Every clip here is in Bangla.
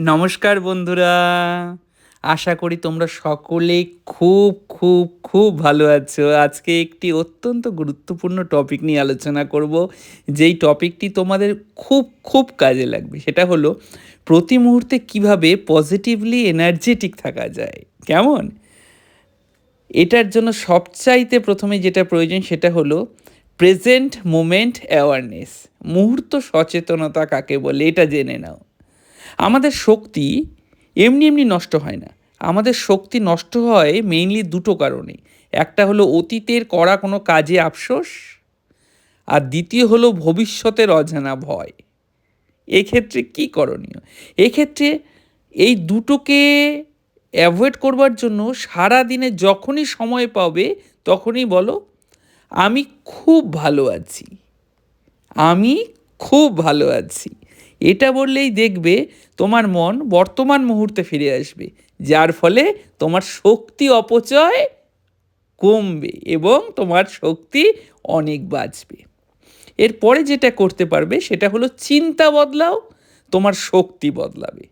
নমস্কার বন্ধুরা। আশা করি তোমরা সকলে খুব খুব খুব ভালো আছো। আজকে একটি অত্যন্ত গুরুত্বপূর্ণ টপিক নিয়ে আলোচনা করব, যেই টপিকটি তোমাদের খুব খুব কাজে লাগবে। সেটা হলো প্রতি মুহূর্তে কিভাবে পজিটিভলি এনার্জেটিক থাকা যায়। কেমন? এটার জন্য সবচাইতে প্রথমে যেটা প্রয়োজন সেটা হলো প্রেজেন্ট মোমেন্ট অ্যাওয়ারনেস। মুহূর্ত সচেতনতা কাকে বলে এটা জেনে নাও। আমাদের শক্তি এমনি এমনি নষ্ট হয় না। আমাদের শক্তি নষ্ট হয় মেইনলি দুটো কারণে। একটা হলো অতীতের করা কোনো কাজে আফসোস, আর দ্বিতীয় হলো ভবিষ্যতের অজানা ভয়। এক্ষেত্রে কী করণীয়? এক্ষেত্রে এই দুটোকে অ্যাভয়েড করবার জন্য সারাদিনে যখনই সময় পাবে তখনই বলো, আমি খুব ভালো আছি, আমি খুব ভালো আছি। এটা বললেই দেখবে তোমার মন বর্তমান মুহূর্তে ফিরে আসবে, যার ফলে তোমার শক্তি অপচয় কমবে এবং তোমার শক্তি অনেক বাঁচবে। এরপরে যেটা করতে পারবে সেটা হলো চিন্তা বদলাও, তোমার শক্তি বদলাবে।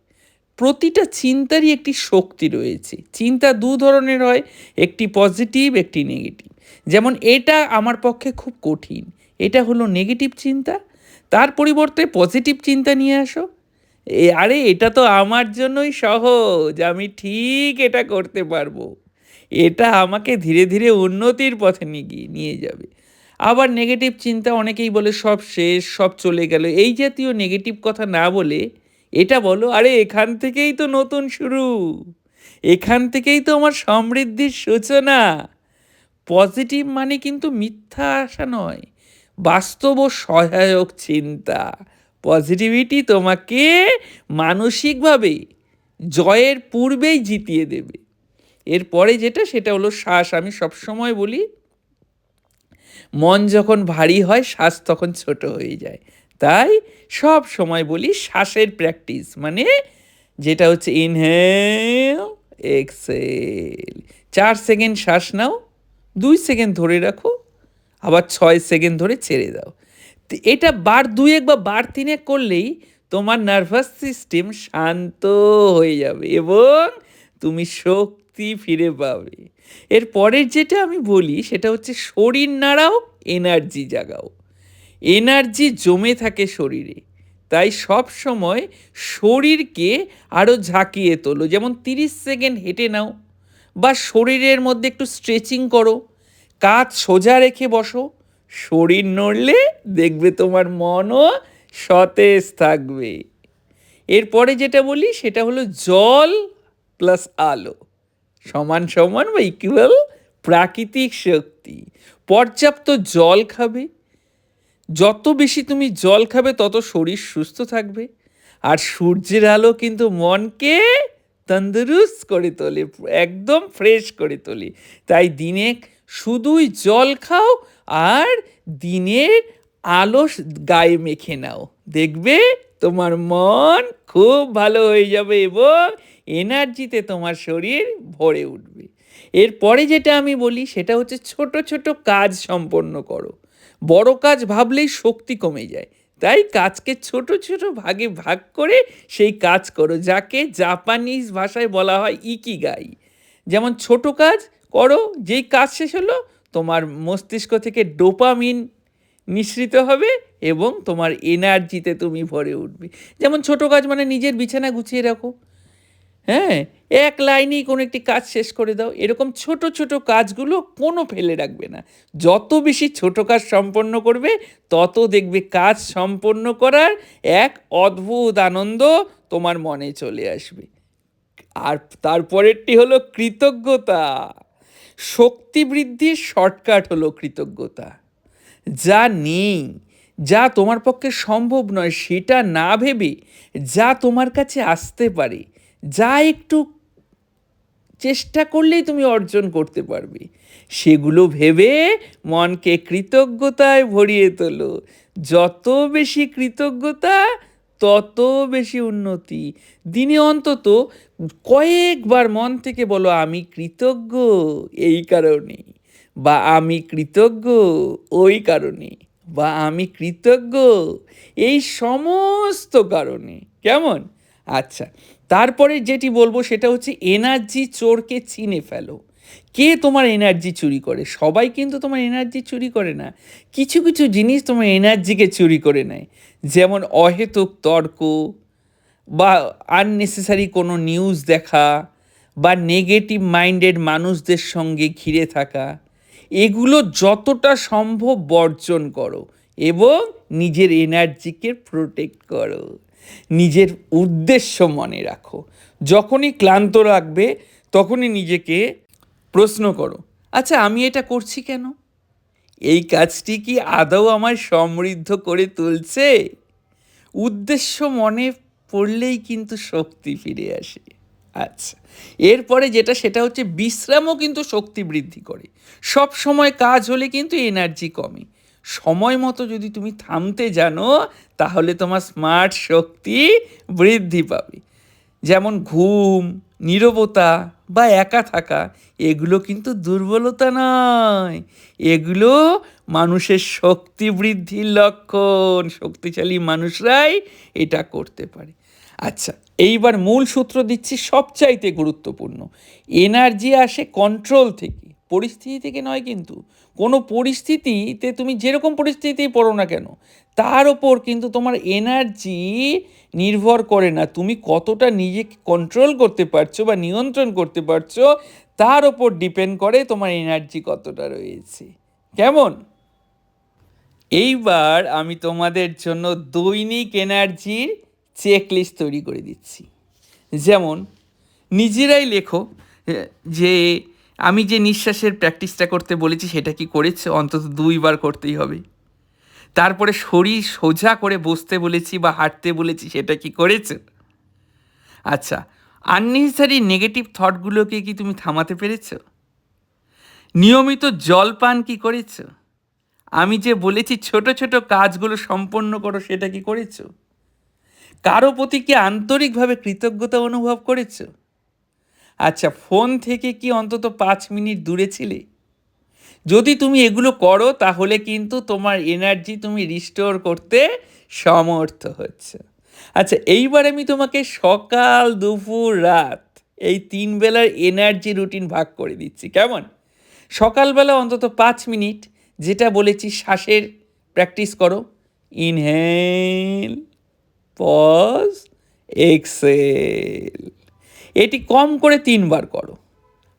প্রতিটা চিন্তারই একটি শক্তি রয়েছে। চিন্তা দু ধরনের হয়, একটি পজিটিভ, একটি নেগেটিভ। যেমন এটা আমার পক্ষে খুব কঠিন, এটা হলো নেগেটিভ চিন্তা। তার পরিবর্তে পজিটিভ চিন্তা নিয়ে আসো, আরে এটা তো আমার জন্যই সহজ, আমি ঠিক এটা করতে পারবো, এটা আমাকে ধীরে ধীরে উন্নতির পথে নিয়ে যাবে। আবার নেগেটিভ চিন্তা, অনেকেই বলে সব শেষ, সব চলে গেল, এই জাতীয় নেগেটিভ কথা না বলে এটা বলো, আরে এখান থেকেই তো নতুন শুরু, এখান থেকেই তো আমার সমৃদ্ধির সূচনা। পজিটিভ মানে কিন্তু মিথ্যা আশা নয়, বাস্তব ও সহায়ক চিন্তা। পজিটিভিটি তোমাকে মানসিকভাবে জয়ের পূর্বেই জিতিয়ে দেবে। এরপরে যেটা সেটা হলো শ্বাস। আমি সবসময় বলি, মন যখন ভারী হয় শ্বাস তখন ছোট হয়ে যায়। তাই সব সময় বলি শ্বাসের প্র্যাকটিস, মানে যেটা হচ্ছে ইনহেল এক্সেল। 4 সেকেন্ড শ্বাস নাও, 2 সেকেন্ড ধরে রাখো, আবার 6 সেকেন্ড ধরে ছেড়ে দাও। এটা বার 2 বা বার 3 করলেই তোমার নার্ভাস সিস্টেম শান্ত হয়ে যাবে এবং তুমি শক্তি ফিরে পাবে। এর পরের যেটা আমি বলি সেটা হচ্ছে শরীর নাড়াও, এনার্জি জাগাও। এনার্জি জমে থাকে শরীরে, তাই সব সময় শরীরকে আরও ঝাঁকিয়ে তোলো। যেমন 30 সেকেন্ড হেঁটে নাও, বা শরীরের মধ্যে একটু স্ট্রেচিং করো, কাঁধ সোজা রেখে বসো। শরীর নড়লে দেখবে তোমার মনও সতেজ থাকবে। এরপরে যেটা বলি সেটা হলো জল প্লাস আলো সমান সমান বা ইকুয়াল প্রাকৃতিক শক্তি। পর্যাপ্ত জল খাবে, যত বেশি তুমি জল খাবে তত শরীর সুস্থ থাকবে। আর সূর্যের আলো কিন্তু মনকে তন্দুরুস্ত করে তোলে, একদম ফ্রেশ করে তোলে। তাই দিনে শুধুই জল খাও আর দিনের আলো গায়ে মেখে নাও, দেখবে তোমার মন খুব ভালো হয়ে যাবে এবং এনার্জিতে তোমার শরীর ভরে উঠবে। এরপরে যেটা আমি বলি সেটা হচ্ছে ছোট ছোট কাজ সম্পন্ন করো। বড় কাজ ভাবলেই শক্তি কমে যায়, তাই কাজকে ছোট ছোট ভাগে ভাগ করে সেই কাজ করো, যাকে জাপানিজ ভাষায় বলা হয় ইকিগাই। যেমন ছোট কাজ করো, যেই কাজ শেষ হলো তোমার মস্তিষ্ক থেকে ডোপামিন নিঃসৃত হবে এবং তোমার এনার্জিতে তুমি ভরে উঠবে। যেমন ছোট কাজ মানে নিজের বিছানা গুছিয়ে রাখো, হ্যাঁ, এক লাইনেই কোনো একটি কাজ শেষ করে দাও। এরকম ছোট ছোট কাজগুলো কোনো ফেলে রাখবে না। যত বেশি ছোট কাজ সম্পন্ন করবে তত দেখবে কাজ সম্পন্ন করার এক অদ্ভুত আনন্দ তোমার মনে চলে আসবে। আর তারপরেরটি হলো কৃতজ্ঞতা। শক্তি বৃদ্ধির শর্টকাট হলো কৃতজ্ঞতা। যা নেই, যা তোমার পক্ষে সম্ভব নয় সেটা না ভেবে যা তোমার কাছে আসতে পারে, যা একটু চেষ্টা করলেই তুমি অর্জন করতে পারবে, সেগুলো ভেবে মনকে কৃতজ্ঞতায় ভরিয়ে তোলো। যত বেশি কৃতজ্ঞতা তত বেশি উন্নতি। দিনে অন্তত কয়েকবার মন থেকে বলো, আমি কৃতজ্ঞ এই কারণে, বা আমি কৃতজ্ঞ ওই কারণে, বা আমি কৃতজ্ঞ এই সমস্ত কারণে। কেমন? আচ্ছা, তারপরে যেটি বলবো সেটা হচ্ছে এনার্জি চোরকে চিনে ফেলো। কে তোমার এনার্জি চুরি করে? সবাই কিন্তু তোমার এনার্জি চুরি করে না। কিছু কিছু জিনিস তোমার এনার্জিকে চুরি করে নেয়। যেমন অহেতুক তর্ক, বা আননেসেসারি কোনো নিউজ দেখা, বা নেগেটিভ মাইন্ডেড মানুষদের সঙ্গে ঘিরে থাকা, এগুলো যতটা সম্ভব বর্জন করো এবং নিজের এনার্জিকে প্রোটেক্ট করো। নিজের উদ্দেশ্য মনে রাখো। যখনই ক্লান্ত লাগবে তখনই নিজেকে প্রশ্ন করো, আচ্ছা আমি এটা করছি কেন? এই কাজটি কি আদৌ আমায় সমৃদ্ধ করে তুলছে? উদ্দেশ্য মনে পড়লেই কিন্তু শক্তি ফিরে আসে। আচ্ছা, এরপরে যেটা সেটা হচ্ছে বিশ্রামও কিন্তু শক্তি বৃদ্ধি করে। সব সময় কাজ হলে কিন্তু এনার্জি কমে। সময় মতো যদি তুমি থামতে জানো তাহলে তোমার স্মার্ট শক্তি বৃদ্ধি পাবে। যেমন ঘুম, নীরবতা বা একা থাকা, এগুলো কিন্তু দুর্বলতা নয়, এগুলো মানুষের শক্তি বৃদ্ধির লক্ষণ। শক্তিশালী মানুষরাই এটা করতে পারে। আচ্ছা, এইবার মূল সূত্র দিচ্ছি, সবচাইতে গুরুত্বপূর্ণ। এনার্জি আসে কন্ট্রোল থেকে, পরিস্থিতি থেকে নয়। কিন্তু কোনো পরিস্থিতিতে তুমি যেরকম পরিস্থিতিতেই পড়ো না কেন, তার ওপর কিন্তু তোমার এনার্জি নির্ভর করে না। তুমি কতটা নিজেকে কন্ট্রোল করতে পারছো বা নিয়ন্ত্রণ করতে পারছো, তার ওপর ডিপেন্ড করে তোমার এনার্জি কতটা রয়েছে। কেমন? এইবার আমি তোমাদের জন্য দৈনিক এনার্জির চেকলিস্ট তৈরি করে দিচ্ছি। যেমন নিজেরাই লেখো যে আমি যে নিঃশ্বাসের প্র্যাকটিসটা করতে বলেছি সেটা কি করেছো? অন্তত 2বার করতেই হবে। তারপরে শরীর সোজা করে বসতে বলেছি বা হাঁটতে বলেছি, সেটা কি করেছো? আচ্ছা, আননেসেসারি নেগেটিভ থটগুলোকে কি তুমি থামাতে পেরেছো? নিয়মিত জল পান কি করেছো? আমি যে বলেছি ছোট ছোট কাজগুলো সম্পন্ন করো, সেটা কি করেছো? কারো প্রতি কি আন্তরিকভাবে কৃতজ্ঞতা অনুভব করেছো? আচ্ছা, ফোন থেকে কি অন্তত 5 মিনিট দূরে ছিলে? যদি তুমি এগুলো করো তাহলে কিন্তু তোমার এনার্জি তুমি রিস্টোর করতে সমর্থ হচ্ছে। আচ্ছা, এইবার আমি তোমাকে সকাল, দুপুর, রাত এই 3 বেলার এনার্জি রুটিন ভাগ করে দিচ্ছি। কেমন? সকালবেলা অন্তত 5 মিনিট, যেটা বলেছি, শ্বাসের প্র্যাকটিস করো। Inhale, pause, exhale. এটি কম করে 3বার করো।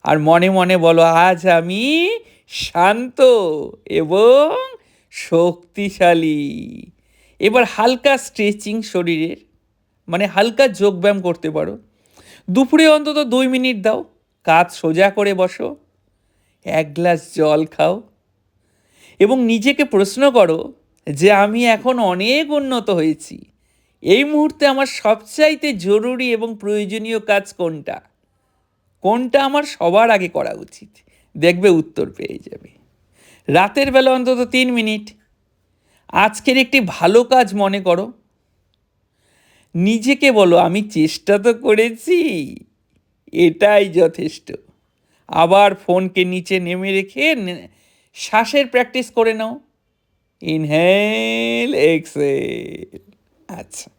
আর মনে মনে বলো, আজ আমি শান্ত এবং শক্তিশালী। এবার হালকা স্ট্রেচিং শরীরের, মানে হালকা যোগব্যায়াম করতে পারো। দুপুরে অন্তত 2 মিনিট দাও, কাঁধ সোজা করে বসো, 1 গ্লাস জল খাও এবং নিজেকে প্রশ্ন করো যে আমি এখন অনেক উন্নত হয়েছি। এই মুহূর্তে আমার সবচাইতে জরুরি এবং প্রয়োজনীয় কাজ কোনটা? কোনটা আমার সবার আগে করা উচিত? দেখবে উত্তর পেয়ে যাবে। রাতের বেলা অন্তত 3 মিনিট আজকের একটি ভালো কাজ মনে করো। নিজেকে বলো, আমি চেষ্টা তো করেছি, এটাই যথেষ্ট। আবার ফোনকে নিচে নেমে রেখে শ্বাসের প্র্যাকটিস করে নাও। Inhale, Excel. আচ্ছা,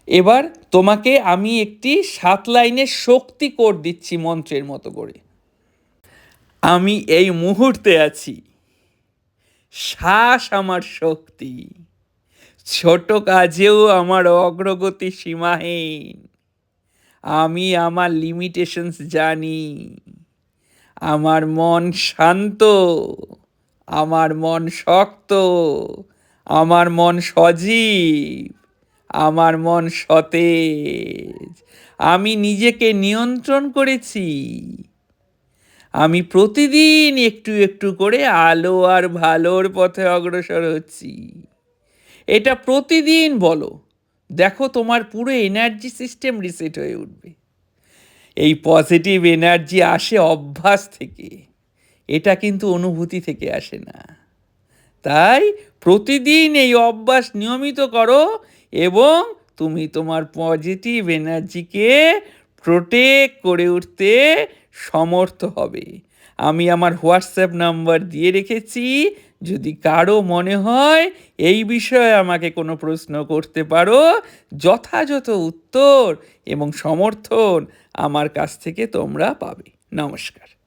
এবার তোমাকে আমি একটি 7 লাইনের শক্তি কোড দিচ্ছি মন্ত্রের মতো করে। আমি এই মুহূর্তে আছি, শ্বাস আমার শক্তি, ছোট কাজেও আমার অগ্রগতি সীমাহীন। আমি আমার লিমিটেশনস জানি। আমার মন শান্ত, আমার মন শক্ত, আমার মন সজীব, আমার মন সতেজ। আমি নিজেকে নিয়ন্ত্রণ করেছি। আমি প্রতিদিন একটু একটু করে আলো আর ভালোর পথে অগ্রসর হচ্ছি। এটা প্রতিদিন বলো, দেখো তোমার পুরো এনার্জি সিস্টেম রিসেট হয়ে উঠবে। এই পজিটিভ এনার্জি আসে অভ্যাস থেকে, এটা কিন্তু অনুভূতি থেকে আসে না। তাই প্রতিদিন এই অভ্যাস নিয়মিত করো এবং তুমি তোমার পজিটিভ এনার্জিকে প্রোটেক্ট করে উঠতে সমর্থ হবে। আমি আমার হোয়াটসঅ্যাপ নাম্বার দিয়ে রেখেছি, যদি কারো মনে হয় এই বিষয়ে আমাকে কোনো প্রশ্ন করতে পারো, যথাযথ উত্তর এবং সমর্থন আমার কাছ থেকে তোমরা পাবে। নমস্কার।